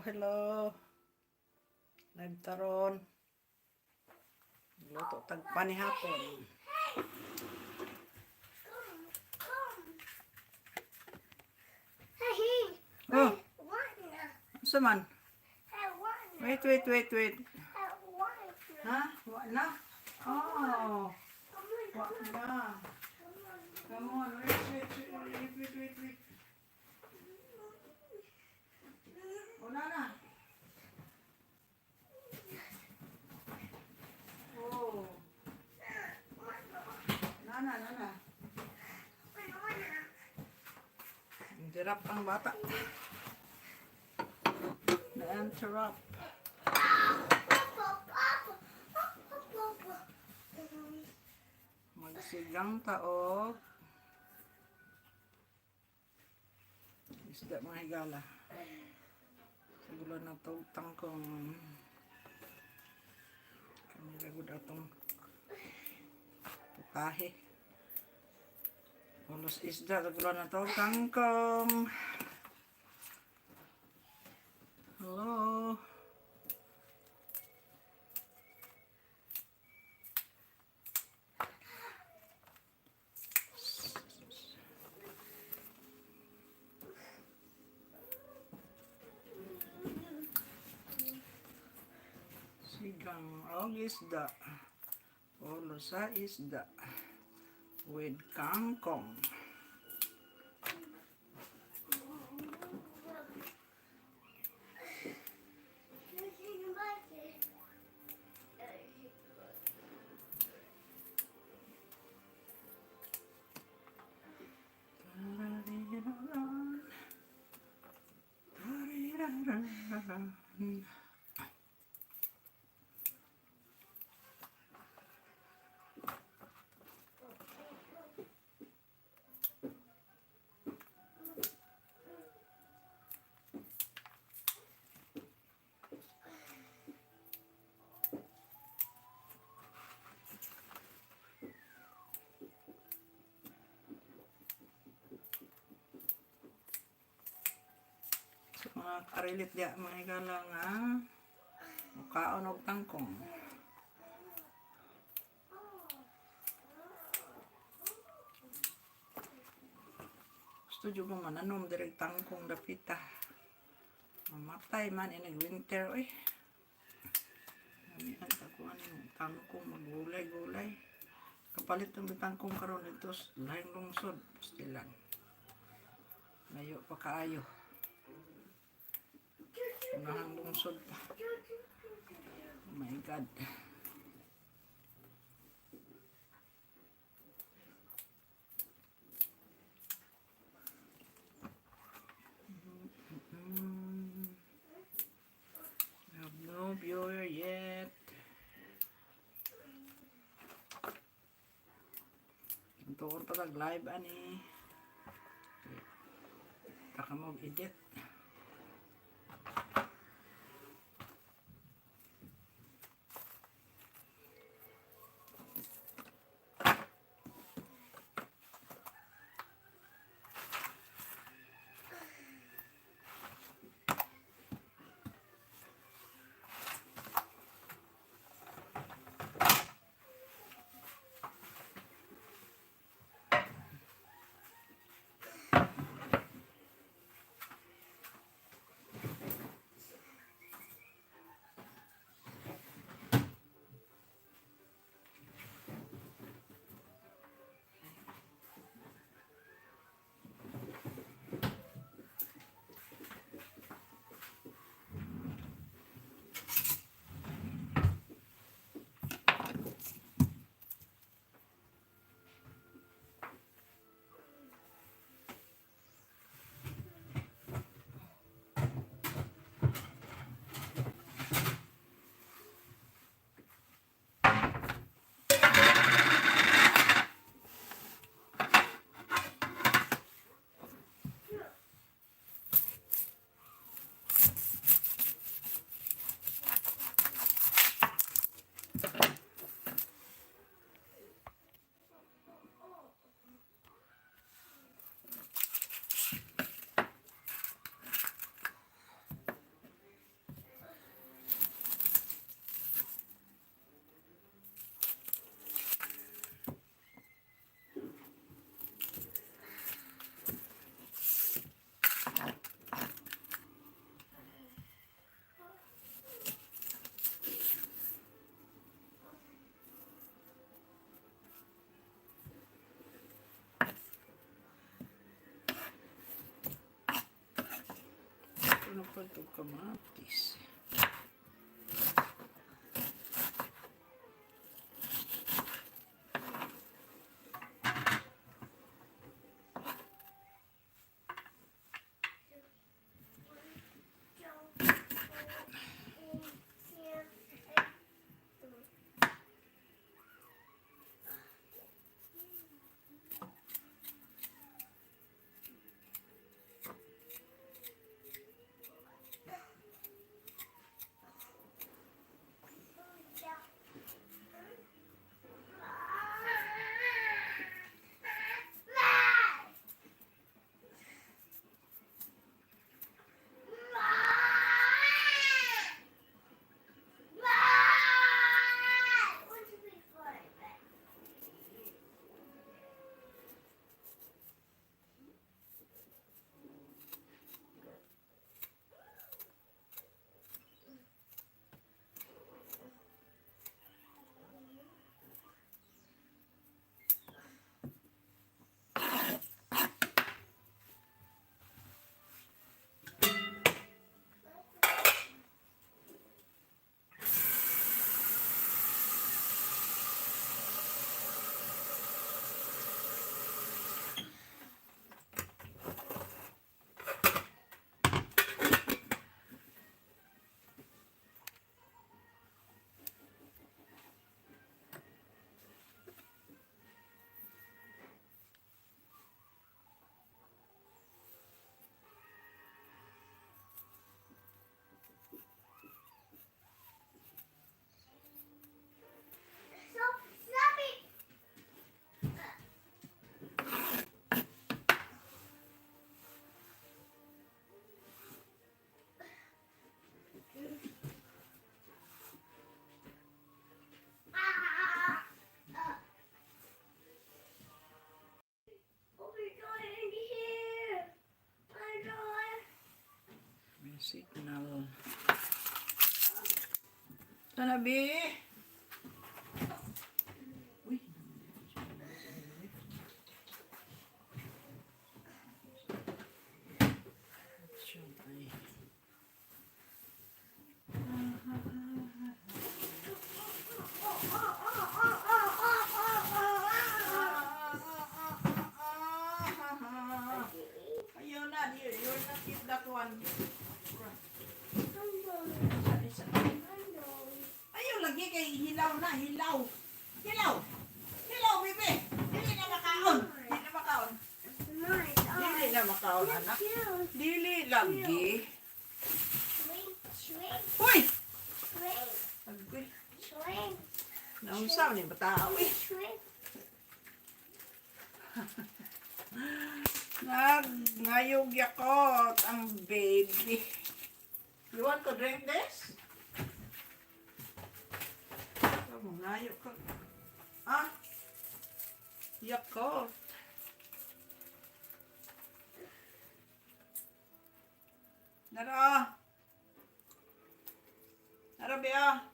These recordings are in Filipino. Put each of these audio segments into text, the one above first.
Hello. Nagtaron. Luto tagpani hapon. Oh, asa man? Wait. Ha? Wa na? Oh. Wa na. Come on, wait. Wala na. Oh. Nana. Interrupt ang bata. Na-interrupt. Magsigang taog. Isda mga higala. Siguro na ito tangkong. Kami lagod atong pukahe. Ulos isda. Siguro na ito tangkong. Hello. Sigang og isda. Ulo sa isda. With kangkong. Mga karilit dia mga higala nga mukaon og tangkong. Gusto jud mo mananom direk tangkong dapita. Mamatay man in winter oy. Ani ang takuan ng tangkong magulay-gulay. Kapalit ng tangkong karon dito lahing lungsod pastilan. Layo pa kaayo. Unahang lungsod pa. Oh my God. We have no viewer yet. Tuon pa live ani. Taka mo edit. pa ito kamatis. May signal. Tanabi! Uy! Siyempre. Ayaw na, you're not in that one. Ayaw lagi kay hilaw na, hilaw. Hilaw! Hilaw, bebe! Dili na makaon. Dili na makaon. Dili na makaon, anak. Dili lagi. Uy! Agay. Nausaw ni bata. Uy! Nagngayog yakot ang baby. You want to drink this? Ngayog ka. Ah? Yakot. Nara. Nara, Bea.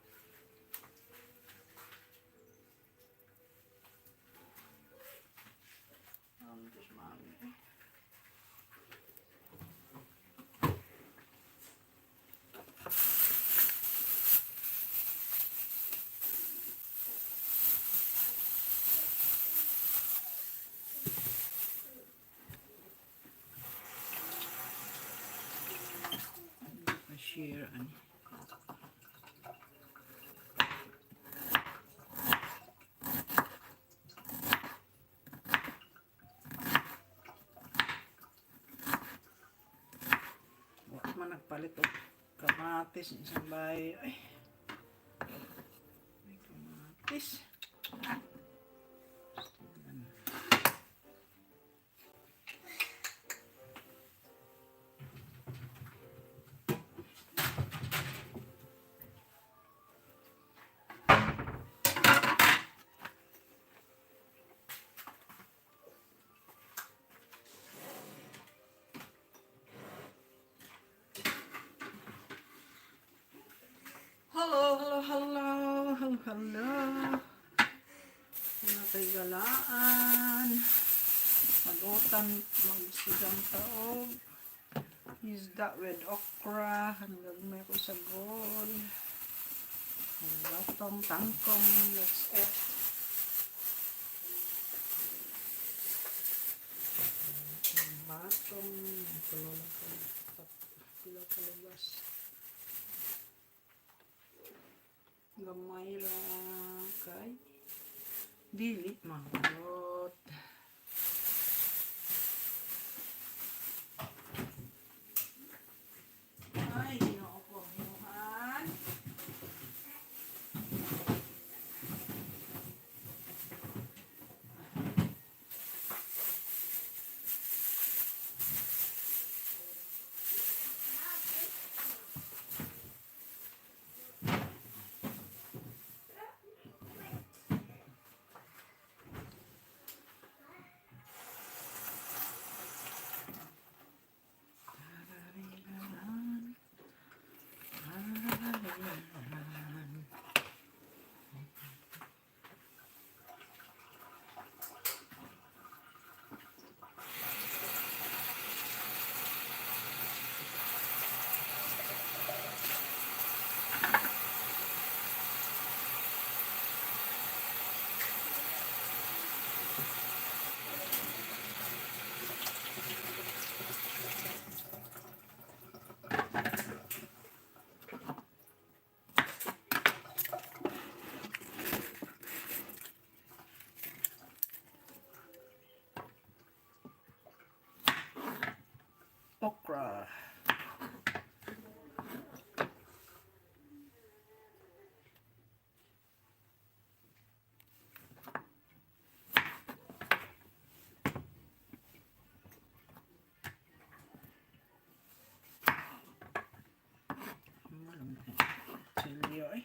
Just mommy. Share ani. Wala man nagpalit og kamatis isang bahay. Ay. May kamatis. Hello. Wala tayo galaan. Mag-utan, magsigang taog. isda with okra. Hanggang may ko sa gold. Ang latong tangkong. Let's eat. Ang batong. Tulong ko. Pila kalabas. Gamay lang kay dili maglot. Ay, ginoo ko. Hinuhan. Okra. Silyo eh.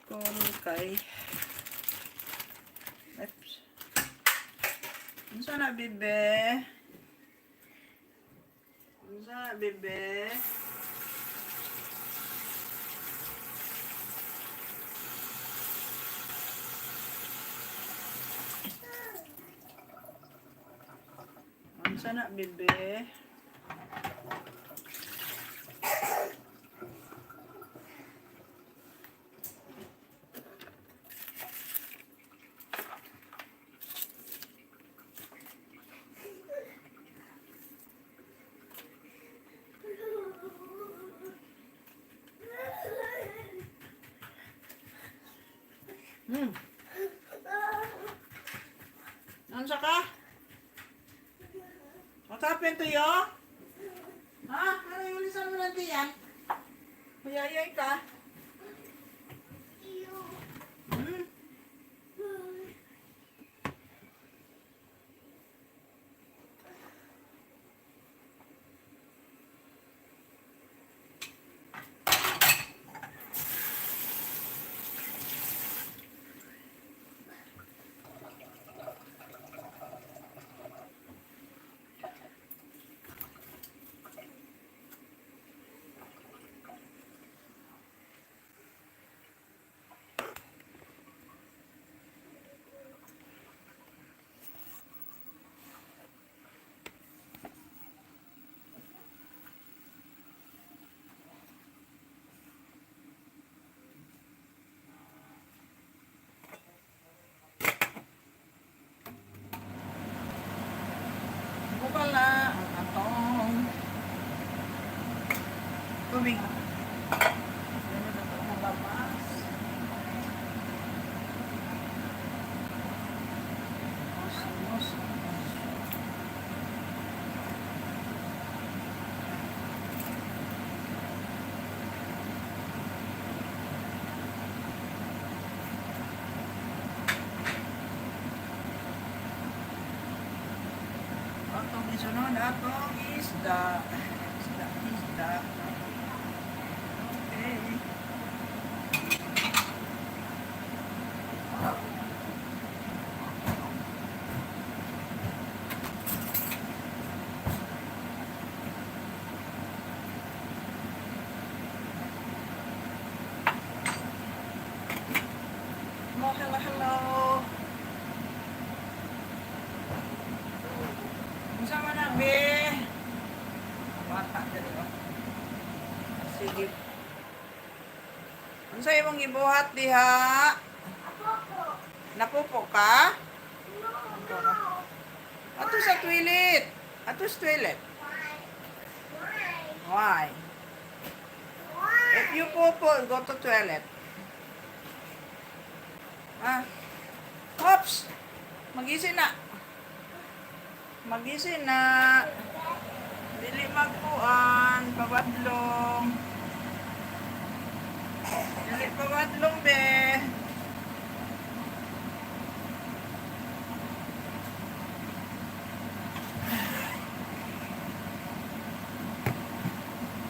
Kung kay oops. Unsa na bibe? Unsa na bibe? Unsa na bibe? Unsa ka? What happened to you? Ha? Ano yung ulisan mo lang diyan? Mayayay ka? Hmm? tubig. Ganun na ito ang lamas. Mos. Atong isunod, atong isda. Isda. Okay. Hello. Sama na, be. Bata dali ba? Sige. Unsa imong gibuhat diha? Napupo ka? Ato sa toilet. Ato sa toilet. Why? If you popo, go to toilet. Ah. Oops. Magising na. Dili magpuan, pabadlong. Dili pabadlong, be.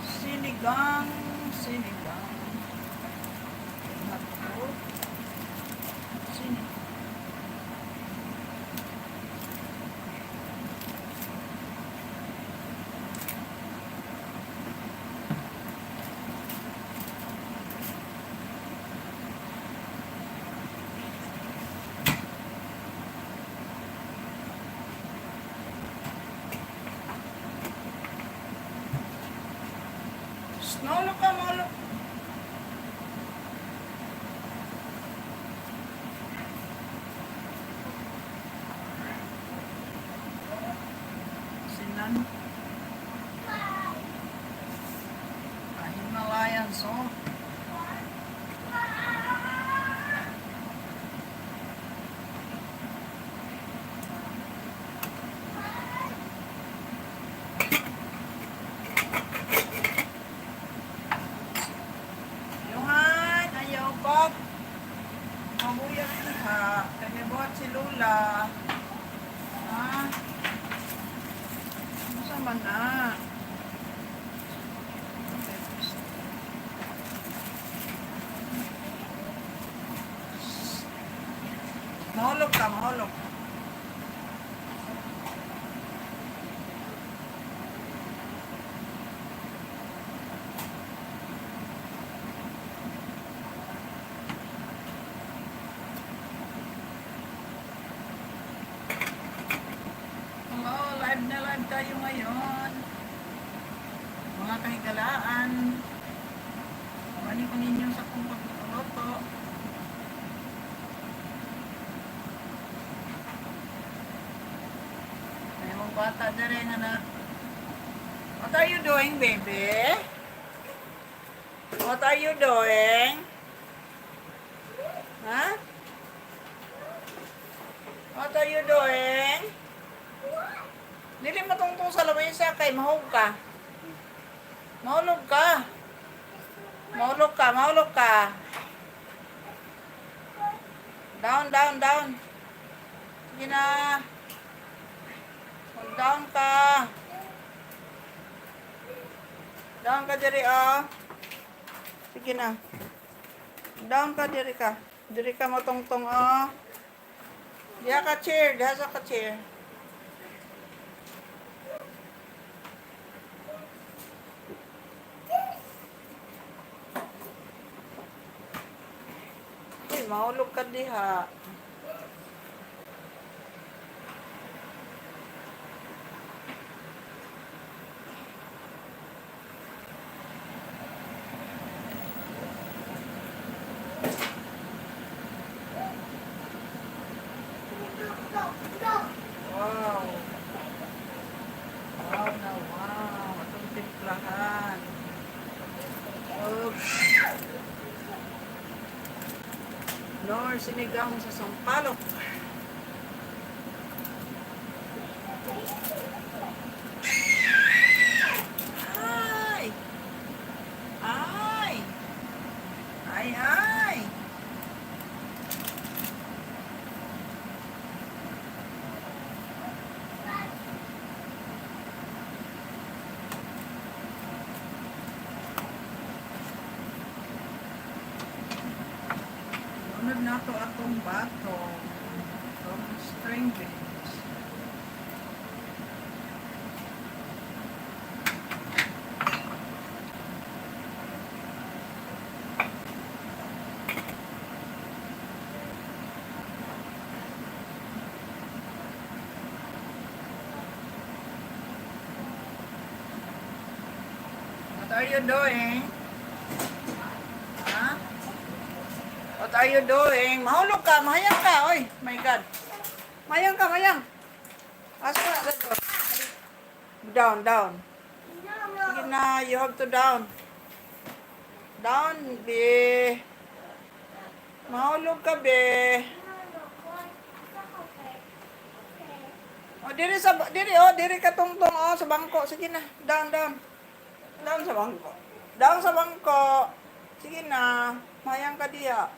Sinigang. Naku. Sinigang. Mahulog ka. Sinan. Himalayan salt. Mabuyag siya. Kaya buhat si Lola. Ha? Ano sa man na? Mahulog ka. Live tayo ngayon. Mga kahigalaan. Mani ko ninyo sa kong pagluluto. May mga bata dere nga na. What are you doing, baby? What are you doing? Huh? What are you doing? Dili matungtong sa lamesa kay mahulog ka. Mahulog ka. Down. Sige na. Down ka. Down ka diri, oh. Sige na. Down ka diri ka. Diri ka matungtong, oh. Diha ka chair. Mahulog ka diha. Wow. Atong timplahan. Nor sinigang sa sampalok. Ay! Ay! Ay, ay! Unod na to atong bato. Itong string beans. What are you doing? Huh? What are you doing? Mahulog ka, mahayang ka. Oy, my God. Mayang ka, mayang. Asa na dito? Down, down. Sige na, you have to down. Down, be. Mahulog ka, be. O, diri ka tungtong, sa bangko. Sige na, down, down. Down sa bangko. Down sa bangko. Sige na, mayang ka diya.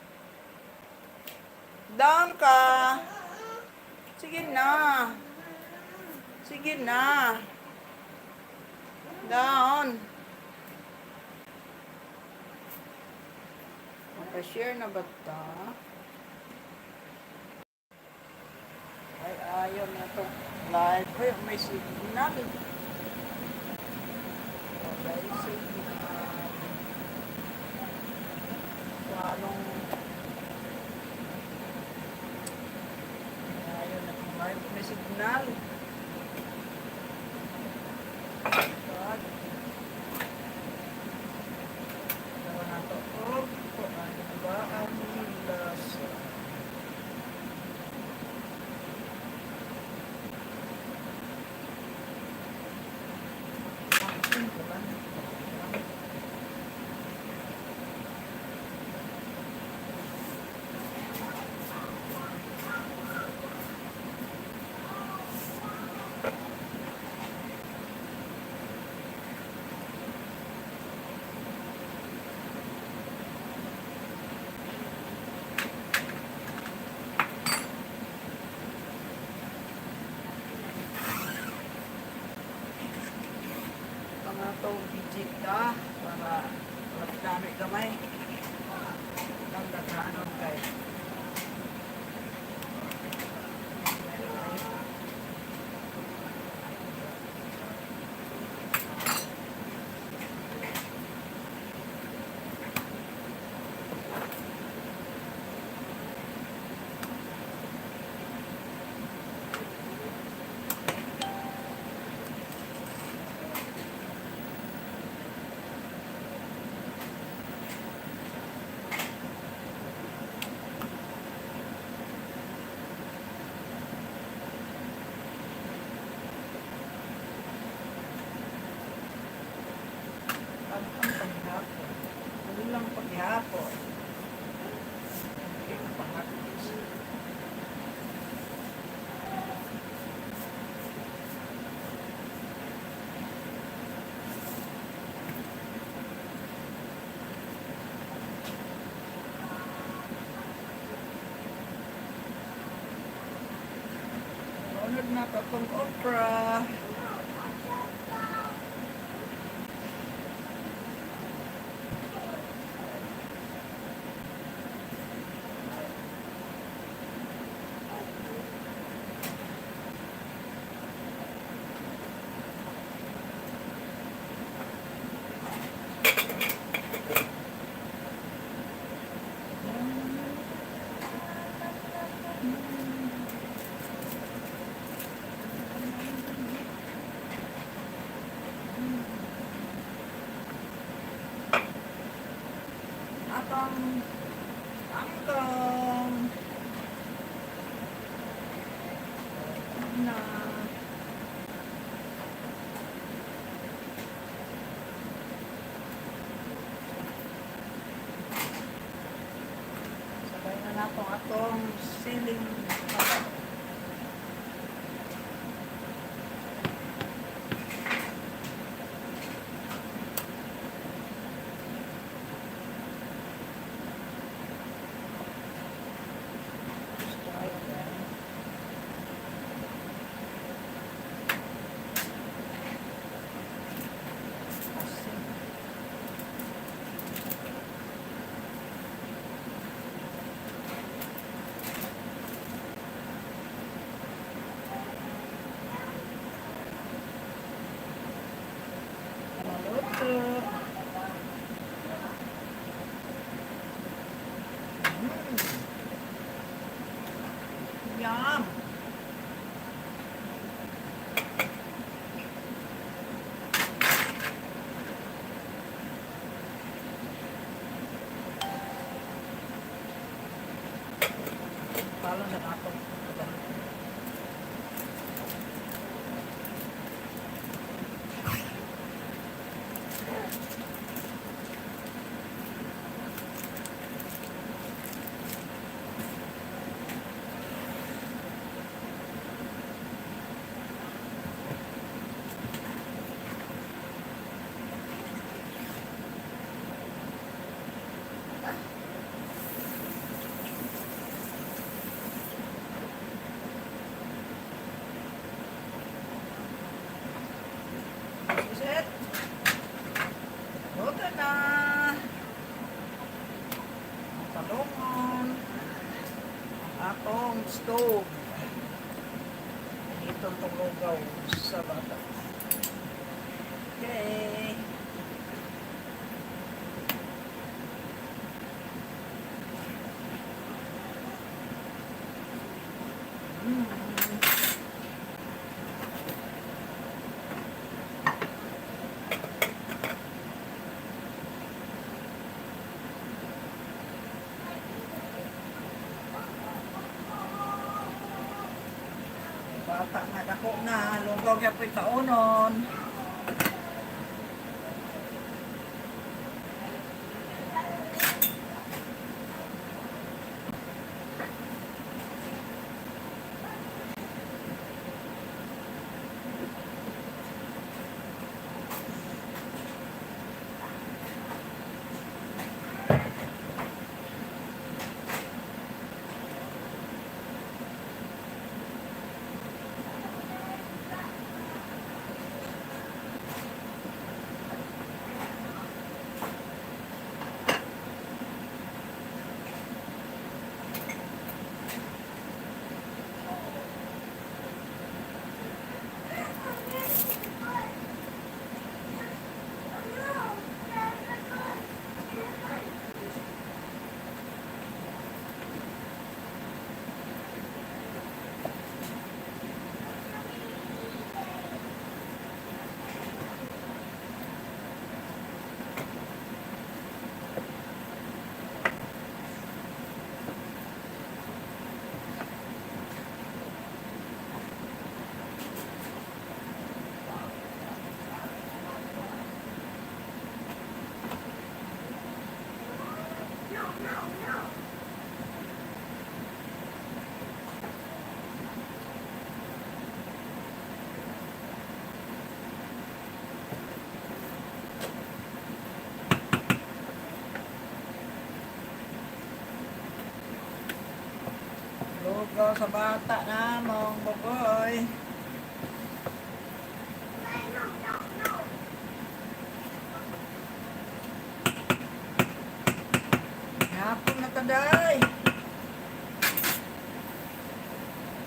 Down ka. Sige na. Sige na. Down. Share na ba ito? Ay, ayaw na ito. Live. Uy, may signal. Okay, signal. So, anong... Ayaw na ito. Live. May signal. God. Dawa na ito. Oh, ano ba ang lasa? Itong bijita para dami gamay ang nagkaanon kay ang paghapon. Ano lang paghapon? Ang paghapon. Unod na pa itong okra. Atong angkong na sabay na natong itong ceiling fan. Maluto. Yum. Palo sa nato. This is it. Luto na. Ang talungon. Ang atong stove. Ito ang tulugaw sa bata. Okay. Bata nga dako na, lugaw kaya po'y kaunon. Lugaw sa bata na mong baboy. Hapon na taday.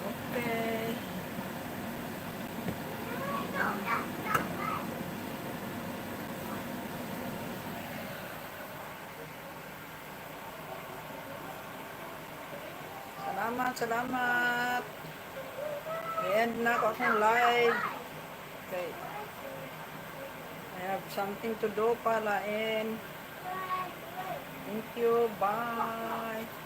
Okay. Salamat. I-end na ako akong live. Okay. I have something to do pala and thank you. Bye.